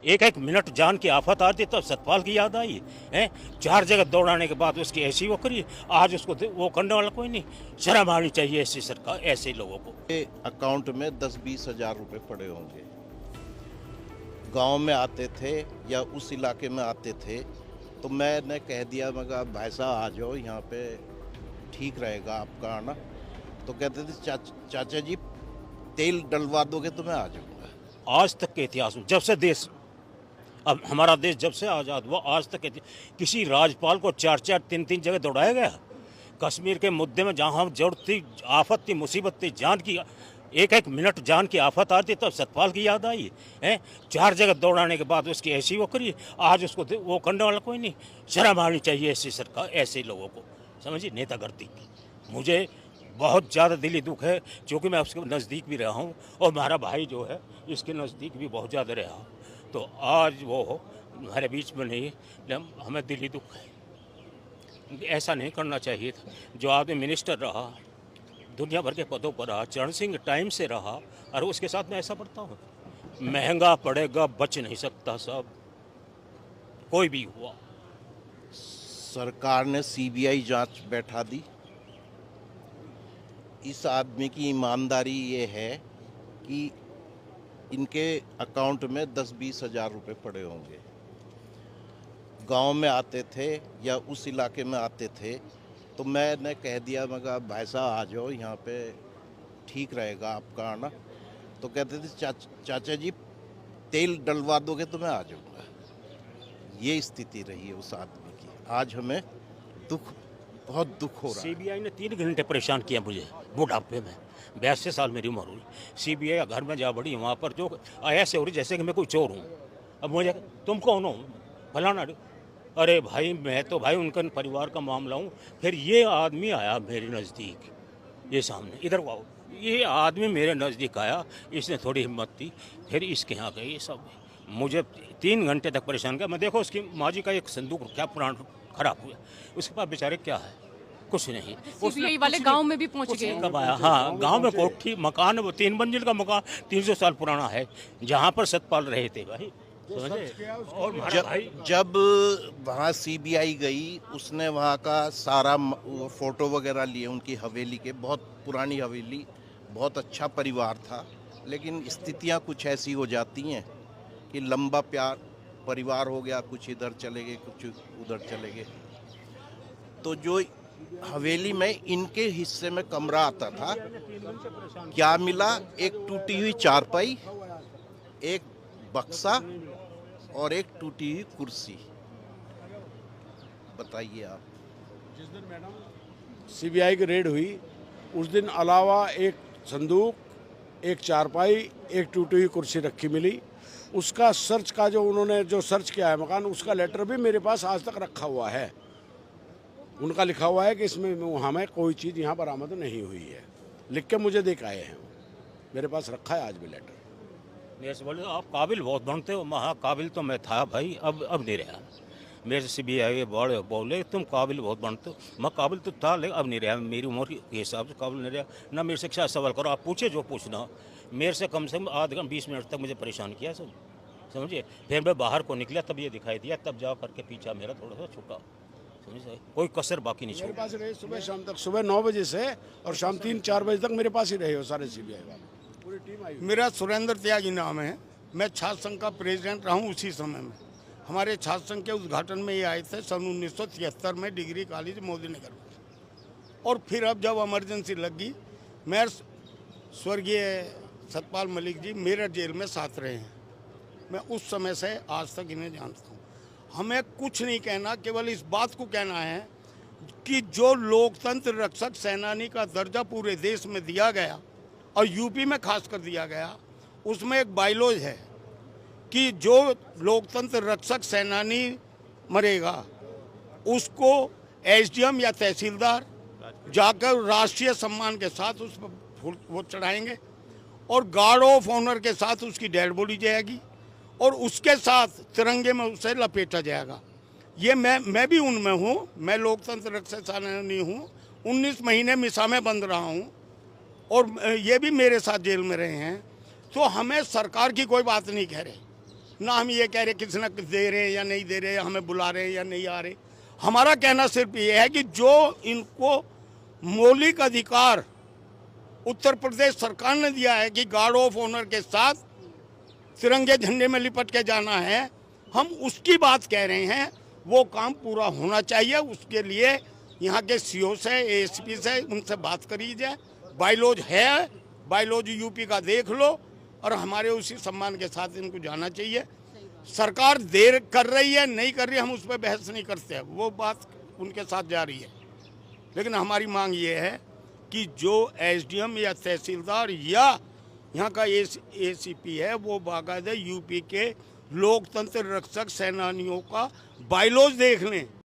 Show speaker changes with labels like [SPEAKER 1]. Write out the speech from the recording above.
[SPEAKER 1] एक एक मिनट जान की आफत आती तब सतपाल की याद आई है। 4 जगह दौड़ाने के बाद उसकी ऐसी वो करी, आज उसको वो करने वाला कोई नहीं। शर्म आनी चाहिए ऐसी सरकार, ऐसे लोगों को।
[SPEAKER 2] अकाउंट में 10-20 हजार रुपए पड़े होंगे। गांव में आते थे या उस इलाके में आते थे तो मैंने कह दिया, मैं कहा भाई साहब आ जाओ यहाँ पे, ठीक रहेगा आपका आना। तो कहते थे चाचा जी तेल डलवा दोगे तो मैं आ जाऊँगा।
[SPEAKER 1] आज तक के इतिहास में, जब से देश, अब हमारा देश जब से आज़ाद हुआ, आज तक किसी राज्यपाल को 4-4, 3-3 जगह दौड़ाया गया। कश्मीर के मुद्दे में जहाँ जरूरत थी, आफत थी, मुसीबत थी, जान की एक एक मिनट जान की आफत आती तब सतपाल की याद आई है। 4 जगह दौड़ाने के बाद उसकी ऐसी वो करी, आज उसको वो करने वाला कोई नहीं। शर्म आनी चाहिए ऐसी सरकार, ऐसे लोगों को, समझिए, नेता करती। मुझे बहुत ज़्यादा दिली दुख है, क्योंकि मैं उसके नज़दीक भी रहा हूँ और हमारा भाई जो है इसके नज़दीक भी बहुत ज़्यादा रहा। तो आज वो हमारे बीच में नहीं, हमें दिली दुख है। ऐसा नहीं करना चाहिए था। जो आदमी मिनिस्टर रहा, दुनिया भर के पदों पर रहा, चरण सिंह टाइम से रहा, और उसके साथ में ऐसा पड़ता हूँ। महंगा पड़ेगा, बच नहीं सकता साहब, कोई भी हुआ।
[SPEAKER 2] सरकार ने सीबीआई जांच बैठा दी। इस आदमी की ईमानदारी ये है कि इनके अकाउंट में 10-20 हजार रुपए पड़े होंगे। गांव में आते थे या उस इलाके में आते थे तो मैंने कह दिया, मैं कहा भाई साहब आ जाओ यहाँ पे, ठीक रहेगा आपका आना। तो कहते थे चाचा जी तेल डलवा दोगे तो मैं आ जाऊँगा। ये स्थिति रही है उस आदमी की। आज हमें बहुत दुख हो रहा है।
[SPEAKER 1] सीबीआई ने 3 घंटे परेशान किया मुझे बुढ़ापे में, 82 साल मेरी उम्र हुई। सीबीआई घर में जा बड़ी, वहाँ पर जो ऐसे हो रही जैसे कि मैं कोई चोर हूँ। अब मुझे, तुम कौन हो, फलाना। अरे भाई, मैं तो भाई उनका परिवार का मामला हूँ। फिर ये आदमी आया मेरे नज़दीक, ये सामने इधर आओ, ये आदमी मेरे नज़दीक आया, इसने थोड़ी हिम्मत दी, फिर इसके यहाँ गए। ये सब मुझे 3 घंटे तक परेशान किया। मैं देखो उसकी माँ जी का एक संदूक क्या पुराना खराब हुआ, उसके पास बेचारे क्या है, कुछ नहीं।
[SPEAKER 3] सीबीआई वाले गांव में भी पहुंच गए।
[SPEAKER 1] कब आया? हाँ, गांव में कोठी मकान, वो 3 मंजिल का मकान 300 साल पुराना है, जहाँ पर सतपाल रहे थे भाई, समझे। और
[SPEAKER 2] जब वहाँ सीबीआई गई, उसने वहाँ का सारा फोटो वगैरह लिए, उनकी हवेली के, बहुत पुरानी हवेली, बहुत अच्छा परिवार था। लेकिन स्थितियाँ कुछ ऐसी हो जाती हैं कि लंबा प्यार परिवार हो गया, कुछ इधर चले गए, कुछ उधर चले गए। तो जो हवेली में इनके हिस्से में कमरा आता था, क्या मिला? एक टूटी हुई चारपाई, एक बक्सा और एक टूटी हुई कुर्सी। बताइए आप।
[SPEAKER 4] जिस दिन मैडम सीबीआई की रेड हुई, उस दिन अलावा एक संदूक, एक चारपाई, एक टूटी हुई कुर्सी रखी मिली। उसका सर्च का जो उन्होंने जो सर्च किया है मकान, उसका लेटर भी मेरे पास आज तक रखा हुआ है। उनका लिखा हुआ है कि इसमें हमें कोई चीज़ यहाँ बरामद नहीं हुई है, लिख के मुझे दे के आए हैं। मेरे पास रखा है आज भी लेटर।
[SPEAKER 1] मेरे से बोले आप काबिल बहुत बनते हो। हाँ, काबिल तो मैं था भाई, अब नहीं रहा। मेरे से सीबीआई बड़े बोले तुम काबिल बहुत बनते हो। मैं काबिल तो था, लेकिन अब नहीं रहा। मेरी उम्र के हिसाब से काबिल नहीं रहा ना। मेरे से क्या सवाल करो, आप पूछे जो पूछना। मेरे से कम से कम आधे 20 मिनट तक मुझे परेशान किया सब, समझिए। फिर मैं बाहर को निकला, तब ये दिखाई दिया, तब जा करके पीछा मेरा थोड़ा सा छुटा, समझिए। कोई कसर बाकी नहीं छोड़ी।
[SPEAKER 4] मेरे पास रहे सुबह शाम तक, सुबह 9 बजे से और शाम 3-4 बजे तक मेरे पास ही रहे हो सारे सीबीआई वाले, पूरी टीम आई।
[SPEAKER 5] मेरा सुरेंद्र त्यागी नाम है। मैं छात्र संघ का प्रेसिडेंट रहा हूँ उसी समय में। हमारे छात्र संघ के उद्घाटन में ये आए थे सन 1973 में डिग्री कॉलेज मोदी नगर में। और फिर अब जब इमरजेंसी लग गई, मैं स्वर्गीय सतपाल मलिक जी मेरठ जेल में साथ रहे हैं। मैं उस समय से आज तक इन्हें जानता हूँ। हमें कुछ नहीं कहना, केवल इस बात को कहना है कि जो लोकतंत्र रक्षक सेनानी का दर्जा पूरे देश में दिया गया और यूपी में खास कर दिया गया, उसमें एक बाइलॉज है कि जो लोकतंत्र रक्षक सेनानी मरेगा उसको एसडीएम या तहसीलदार जाकर राष्ट्रीय सम्मान के साथ उस पर वो चढ़ाएंगे और गार्ड ऑफ ऑनर के साथ उसकी डेड बॉडी जाएगी और उसके साथ तिरंगे में उसे लपेटा जाएगा। ये मैं भी उनमें हूँ। मैं लोकतंत्र रक्षक सेनानी हूँ। 19 महीने मिसा में बंद रहा हूँ और ये भी मेरे साथ जेल में रहे हैं। तो हमें सरकार की कोई बात नहीं कह रहे, ना हम ये कह रहे किसी न किसी दे रहे हैं या नहीं दे रहे, हमें बुला रहे हैं या नहीं आ रहे। हमारा कहना सिर्फ ये है कि जो इनको मौलिक अधिकार उत्तर प्रदेश सरकार ने दिया है कि गार्ड ऑफ ऑनर के साथ तिरंगे झंडे में लिपट के जाना है, हम उसकी बात कह रहे हैं। वो काम पूरा होना चाहिए। उसके लिए यहाँ के सीओ से, एएसपी से, उनसे बात करी जाए। बाइलॉज है, बाइलॉज यूपी का देख लो, और हमारे उसी सम्मान के साथ इनको जाना चाहिए। सरकार देर कर रही है नहीं कर रही, हम उस पर बहस नहीं करते हैं, वो बात उनके साथ जा रही है। लेकिन हमारी मांग ये है कि जो एसडीएम या तहसीलदार या यहाँ का एसीपी है वो बाकायदा यूपी के लोकतंत्र रक्षक सेनानियों का बाइलॉज देख लें।